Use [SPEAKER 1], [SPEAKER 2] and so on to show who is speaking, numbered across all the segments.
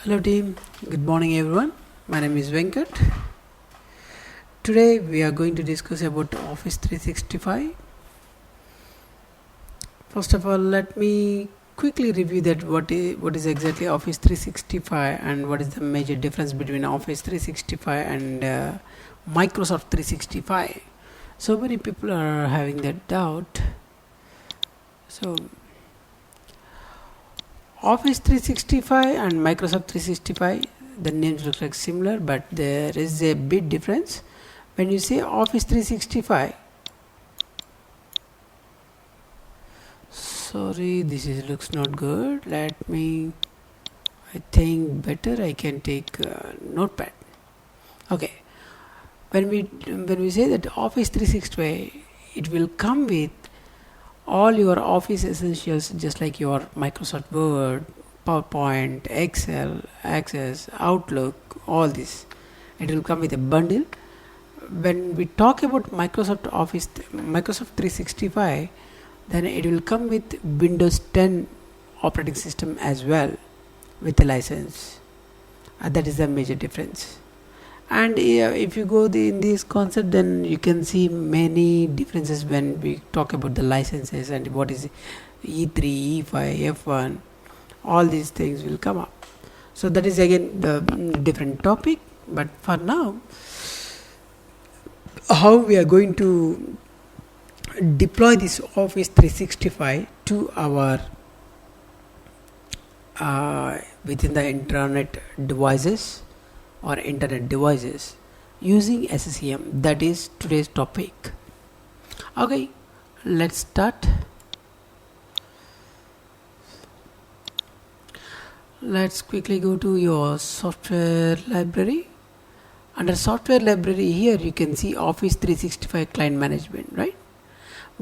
[SPEAKER 1] Hello team, good morning everyone. My name is Venkat. Today we are going to discuss about Office 365. First of all, let me quickly review that what is exactly Office 365 and what is the major difference between Office 365 and Microsoft 365. So many people are having that doubt. So Office 365 and Microsoft 365, the names look like similar, but there is a big difference. When you say Office 365, sorry, this looks not good. Let me, I think better I can take notepad. Okay, when we say that Office 365, it will come with all your Office essentials, just like your Microsoft Word, PowerPoint, Excel, Access, Outlook, all this. It will come with a bundle. When we talk about Microsoft 365, then it will come with Windows 10 operating system as well with a license. That is the major difference. And if you go in this concept, then you can see many differences when we talk about the licenses and what is E3, E5, F1, all these things will come up. So that is again the different topic, but for now, how we are going to deploy this Office 365 to our within the internet devices or internet devices using SCCM. That is today's topic. Okay, let's start. Let's quickly go to your software library. Under software library, here you can see Office 365 client management, right?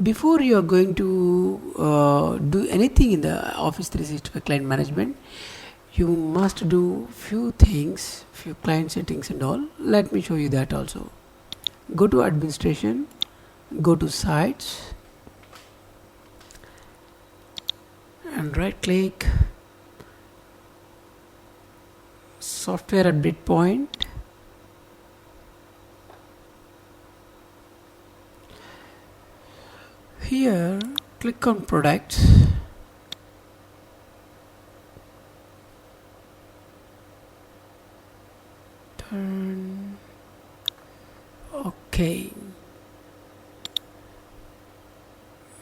[SPEAKER 1] Before you are going to do anything in the Office 365 client management, you must do few things, few client settings and all. Let me show you that also. Go to administration, go to sites, and right click software update point. Here click on products. Okay,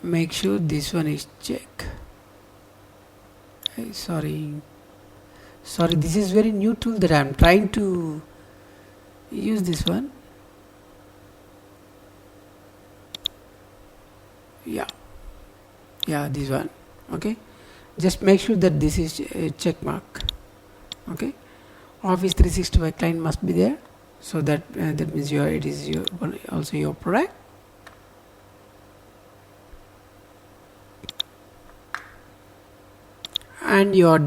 [SPEAKER 1] make sure this one is check. Sorry, this is very new tool that I am trying to use. This one, yeah, this one. Okay, just make sure that this is a check mark. Okay, Office 365 client must be there, so that that means it is also your product. And your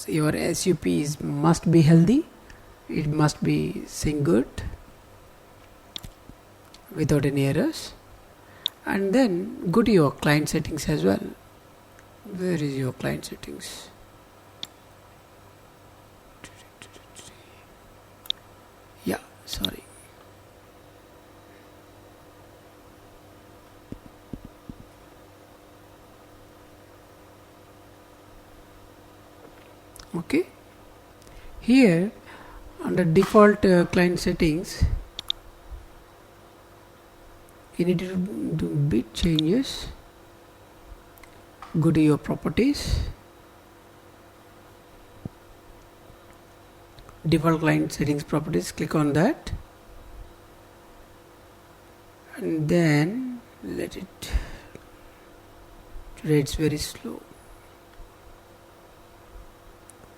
[SPEAKER 1] your SUP must be healthy. It must be sync good without any errors. And then go to your client settings as well. Where is your client settings? Yeah, sorry. Okay, here under default client settings, you need to do bit changes. Go to your properties, default client settings properties, click on that, and then let it. Today it's very slow.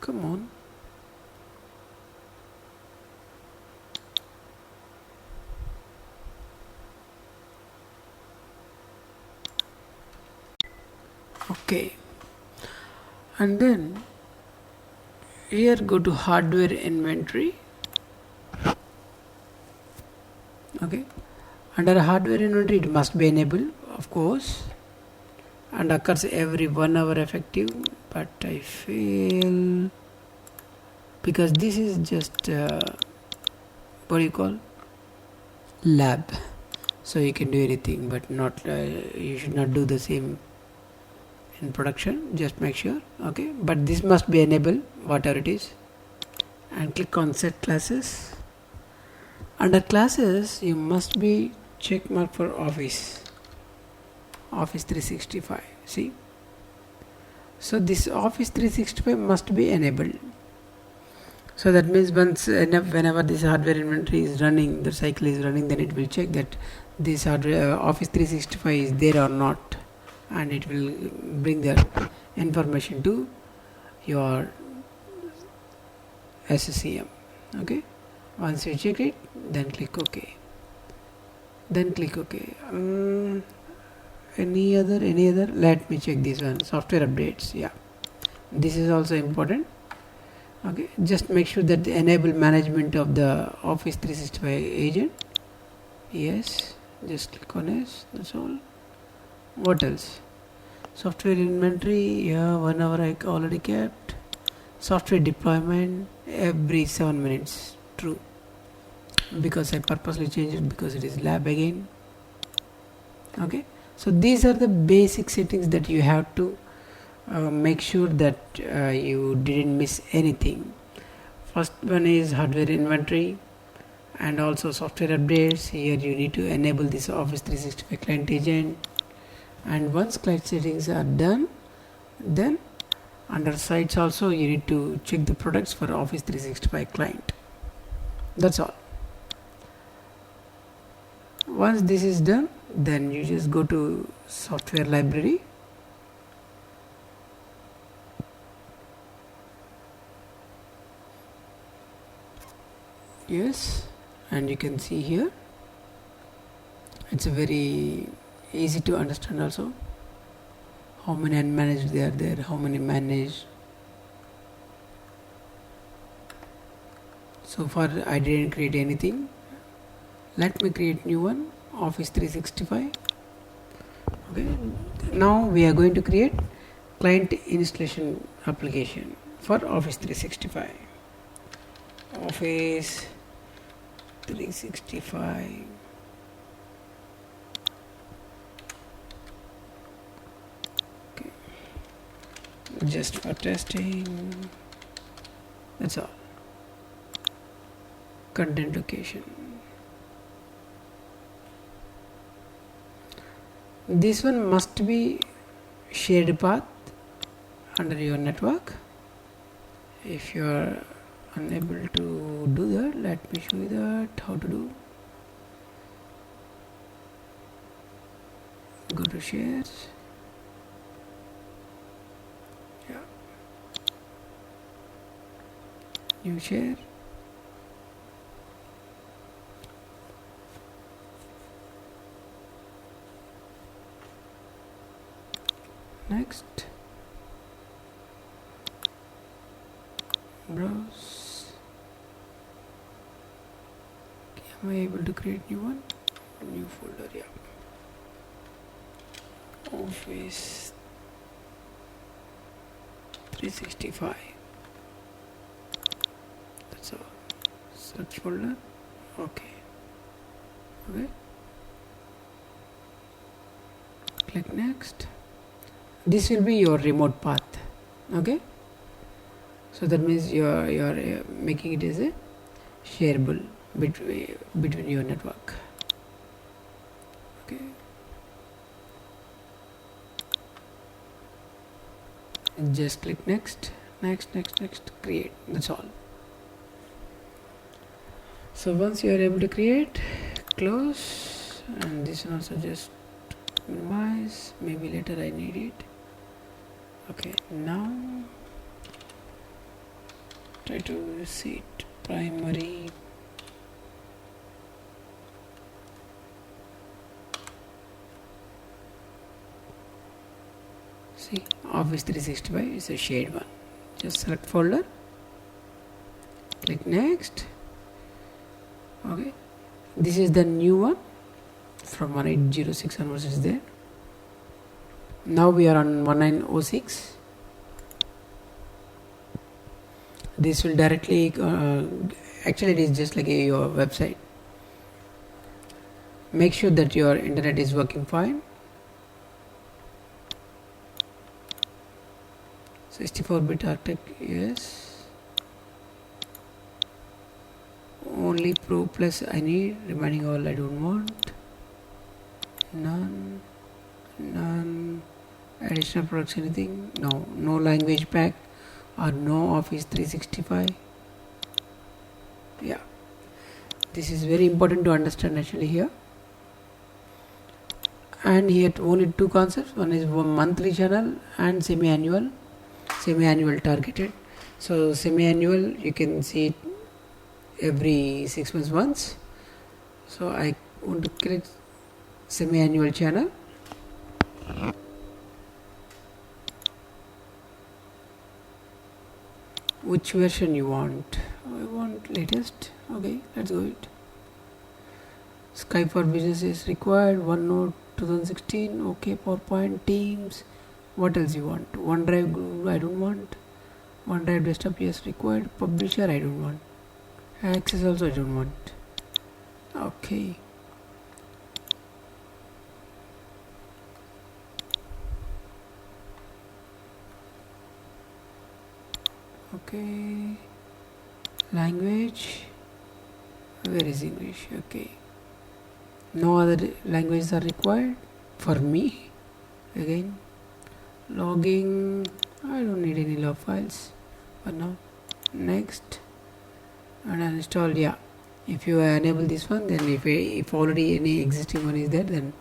[SPEAKER 1] Come on. Okay, and then here go to hardware inventory. Okay, under hardware inventory it must be enabled, of course, and occurs every 1 hour effective, but I feel because this is just what do you call, lab, so you can do anything, but not you should not do the same in production. Just make sure. Okay, but this must be enabled, whatever it is, and click on set classes. Under classes you must be check mark for Office 365. See, so this Office 365 must be enabled. So that means whenever this hardware inventory is running, the cycle is running, then it will check that this hardware Office 365 is there or not, and it will bring the information to your SCCM. Okay, once you check it, then click OK. Any other, let me check this one, software updates. Yeah, this is also important. Okay, just make sure that the enable management of the Office 365 agent. Yes, just click on yes, that's all. What else? Software inventory, yeah, 1 hour I already kept. Software deployment every 7 minutes, true, because I purposely changed it because it is lab again. Okay, so these are the basic settings that you have to make sure that you didn't miss anything. First one is hardware inventory and also software updates. Here you need to enable this Office 365 client agent, and once client settings are done, then under sites also you need to check the products for Office 365 client. That's all. Once this is done, then you just go to software library. Yes, and you can see here it's a very easy to understand also how many unmanaged they are there, how many managed. So far I didn't create anything. Let me create new one, Office 365. Okay, now we are going to create client installation application for Office 365. Office 365. Okay, just for testing, that's all. Content location, this one must be shared path under your network. If you are unable to do that, let me show you that how to do. Go to shares. Yeah, new share. Next, browse. Am I able to create new one? New folder, yeah. Office 365. That's all. Search folder. Okay. Okay. Click next. This will be your remote path. Okay, so that means you are making it as a shareable between your network. Okay, just click next, create. That's all. So once you are able to create, close, and this one also just minimize. Maybe later I need it. Okay, now try to see it. Primary, see, Office 365 is a shared one. Just select folder, click next. Okay, this is the new one from 1806 onwards is there. Now we are on 1906. this will directly actually it is just like your website. Make sure that your internet is working fine. 64-bit architect, yes. Only Pro Plus I need, remaining all I don't want. None. Additional products, anything? No. No language pack or no Office 365. Yeah, this is very important to understand actually here. And here only two concepts. One is monthly channel and semi-annual targeted. So semi-annual, you can see it every 6 months once. So I want to click semi-annual channel. Which version you want? I want latest. Okay, let's go it. Skype for Business is required. OneNote 2016. Okay, PowerPoint, Teams. What else you want? OneDrive, I don't want. OneDrive desktop, yes, required. Publisher, I don't want. Access also, I don't want. Okay. Okay. Language. Where is English? Okay. No other languages are required for me. Again. Logging. I don't need any log files for now. Next. And uninstall. Yeah. If you enable this one, then if already any existing one is there, then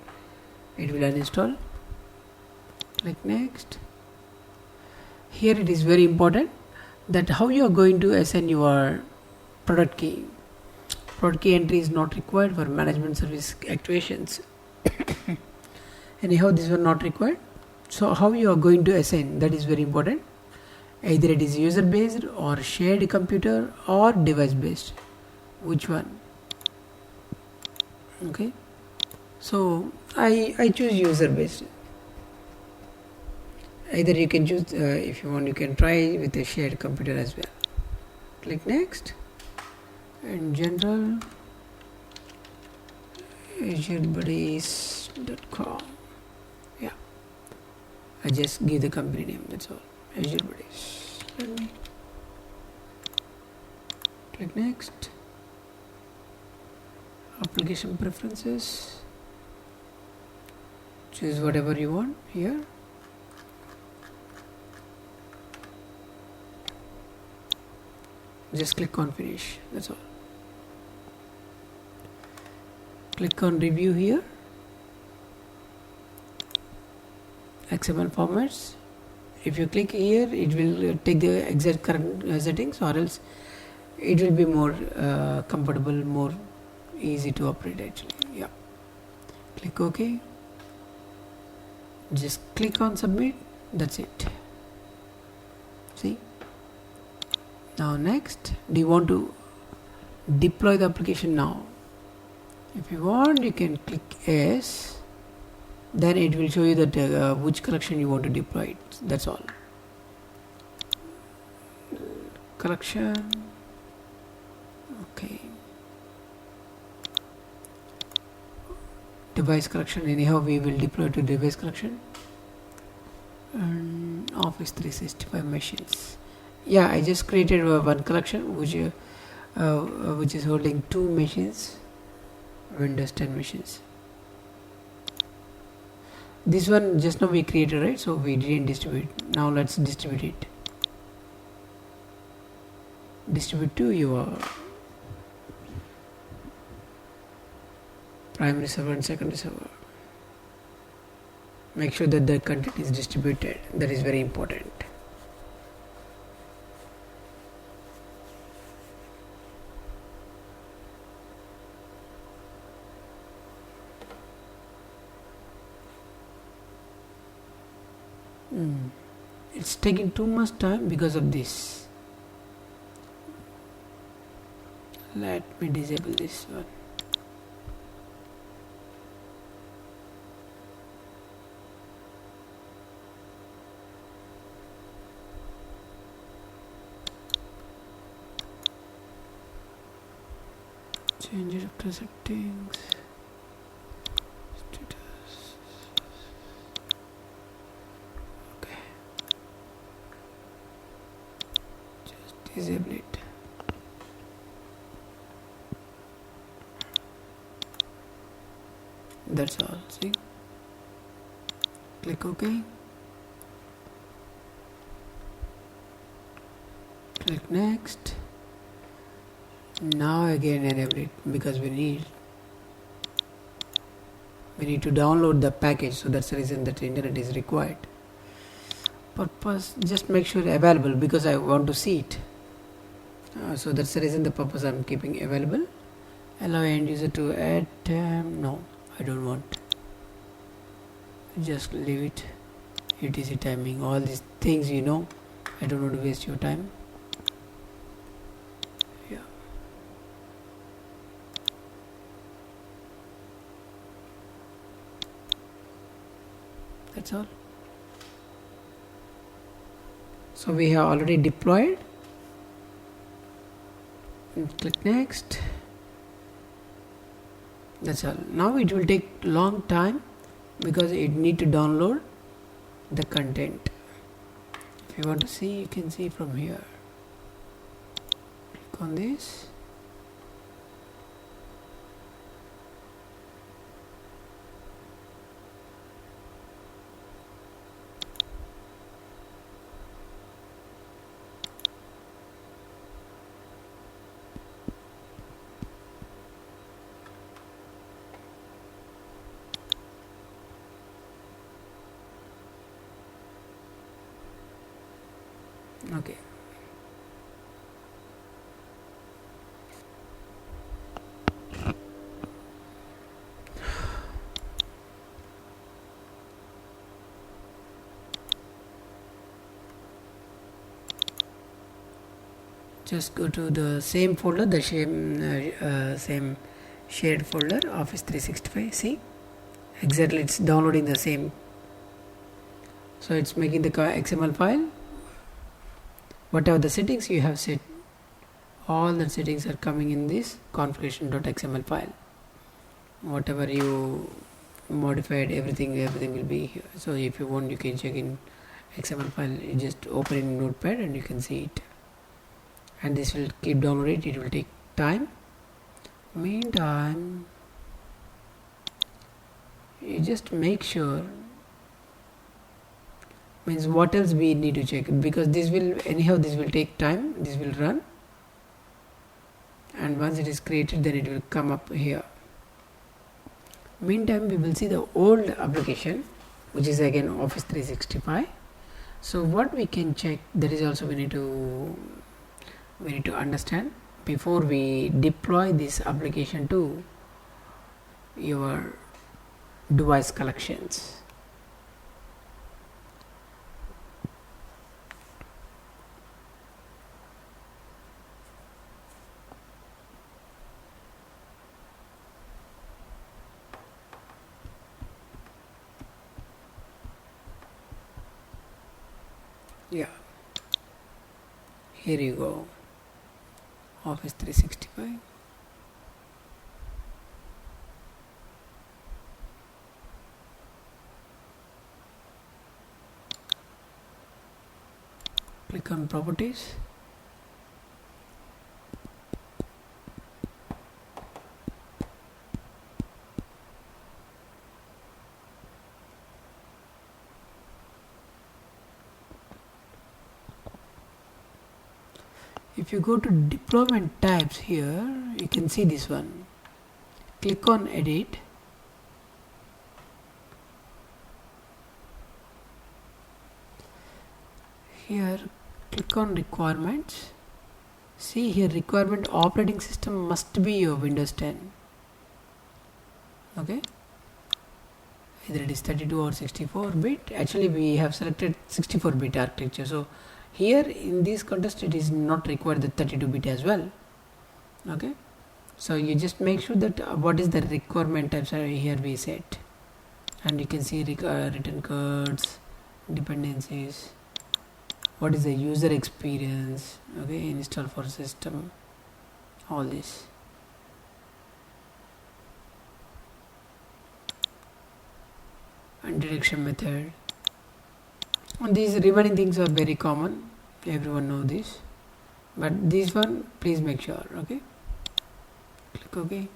[SPEAKER 1] it will uninstall. Click next. Here it is very important that how you are going to assign your product key. Product key entry is not required for management service activations. Anyhow, this one not required. So how you are going to assign, that is very important. Either it is user based or shared computer or device based. Which one? Okay. So I choose user based. Either you can choose, if you want, you can try with a shared computer as well. Click next. And general, azurebuddies.com. Yeah, I just give the company name, that's all. Azure Buddies. Let me click next. Application preferences. Choose whatever you want here. Just click on finish, that's all. Click on review here. XML formats. If you click here, it will take the exact current settings, or else it will be more comfortable, more easy to operate actually. Yeah. Click OK. Just click on submit. That's it. See. Now next, do you want to deploy the application now? If you want, you can click yes. Then it will show you that which collection you want to deploy it. That's all. Collection. Okay. Device collection. Anyhow, we will deploy to device collection. And Office 365 machines. Yeah, I just created one collection which is holding 2 machines. Windows 10 machines. This one just now we created, right? So we didn't distribute. Now let's distribute it. Distribute to your primary server and secondary server. Make sure that the content is distributed. That is very important. It's taking too much time because of this. Let me disable this one. change it after settings, status. Okay, just disable it. That's all. See, click OK, click next. Now again enable it, because we need to download the package, so that's the reason that internet is required. Purpose, just make sure available, because I want to see it, so that's the reason the purpose I'm keeping available. Allow end user to add no, I don't want, just leave it. UTC timing, all these things, I don't want to waste your time. That's all. So we have already deployed. Click next. That's all. Now it will take long time, because it need to download the content. If you want to see, you can see from here. Click on this. Okay. Just go to the same folder, the same shared folder, Office 365. See, exactly, it's downloading the same. So it's making the XML file. Whatever the settings you have set, all the settings are coming in this configuration.xml file. Whatever you modified, everything will be here. So if you want, you can check in XML file. You just open in Notepad and you can see it. And this will keep downloading. It will take time. Meantime, you just make sure, means what else we need to check, because this will take time, this will run, and once it is created, then it will come up here. Meantime, we will see the old application, which is again Office 365. So what we can check, that is also we need to understand before we deploy this application to your device collections. Yeah, here you go, Office 365. Click on properties. If you go to deployment tabs here, you can see this one. Click on edit. Here click on requirements. See here, requirement operating system must be your Windows 10. Okay, either it is 32 or 64 bit. Actually we have selected 64 bit architecture, so here in this context it is not required the 32 bit as well. Okay, so you just make sure that what is the requirement types are here we set, and you can see return codes, dependencies, what is the user experience, okay, install for system, all this. and detection method. And these remaining things are very common, everyone know this, but this one please make sure. Okay, click OK.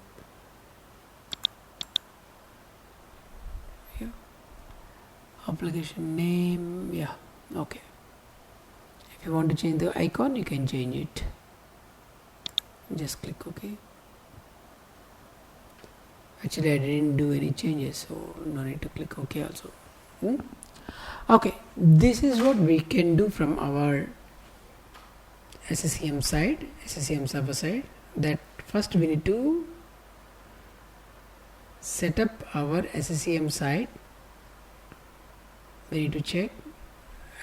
[SPEAKER 1] Yeah. Application name, yeah, okay. If you want to change the icon, you can change it. Just click OK. Actually, I didn't do any changes, so no need to click OK also. Okay, this is what we can do from our SCCM side, SCCM server side. That first we need to set up our SCCM side. We need to check,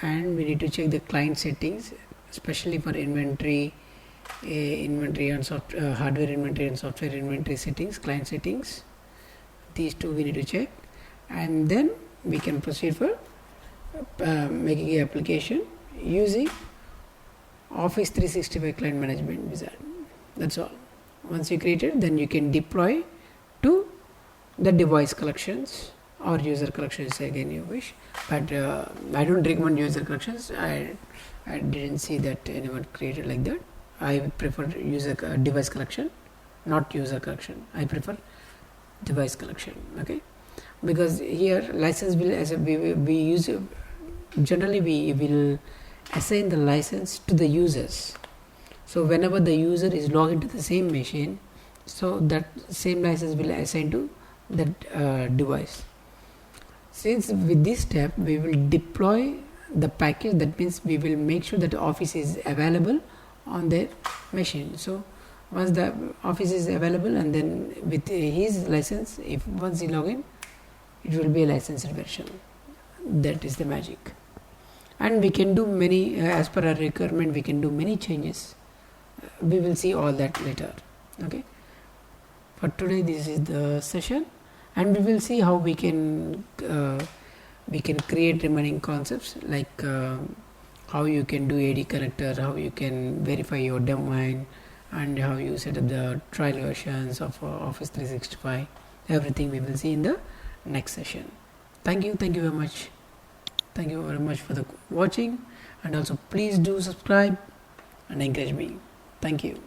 [SPEAKER 1] and we need to check the client settings, especially for inventory, inventory and hardware inventory and software inventory settings, client settings. These two we need to check, and then we can proceed for making an application using Office 365 client management wizard. That's all. Once you create it, then you can deploy to the device collections or user collections again you wish, but I don't recommend user collections. I didn't see that anyone created like that. I prefer device collection, not user collection. I prefer device collection. Okay, because here license will, as we use, generally we will assign the license to the users. So whenever the user is logged into the same machine, so that same license will assign to that device. Since with this step we will deploy the package, that means we will make sure that Office is available on their machine. So once the Office is available, and then with his license, if once he log in, it will be a licensed version. That is the magic. And we can do many, as per our requirement, we can do many changes. We will see all that later. Okay, for today this is the session, and we will see how we can create remaining concepts, like how you can do AD connector, how you can verify your domain, and how you set up the trial versions of Office 365. Everything we will see in the next session. Thank you very much. Thank you very much for the watching, and also please do subscribe and encourage me. Thank you.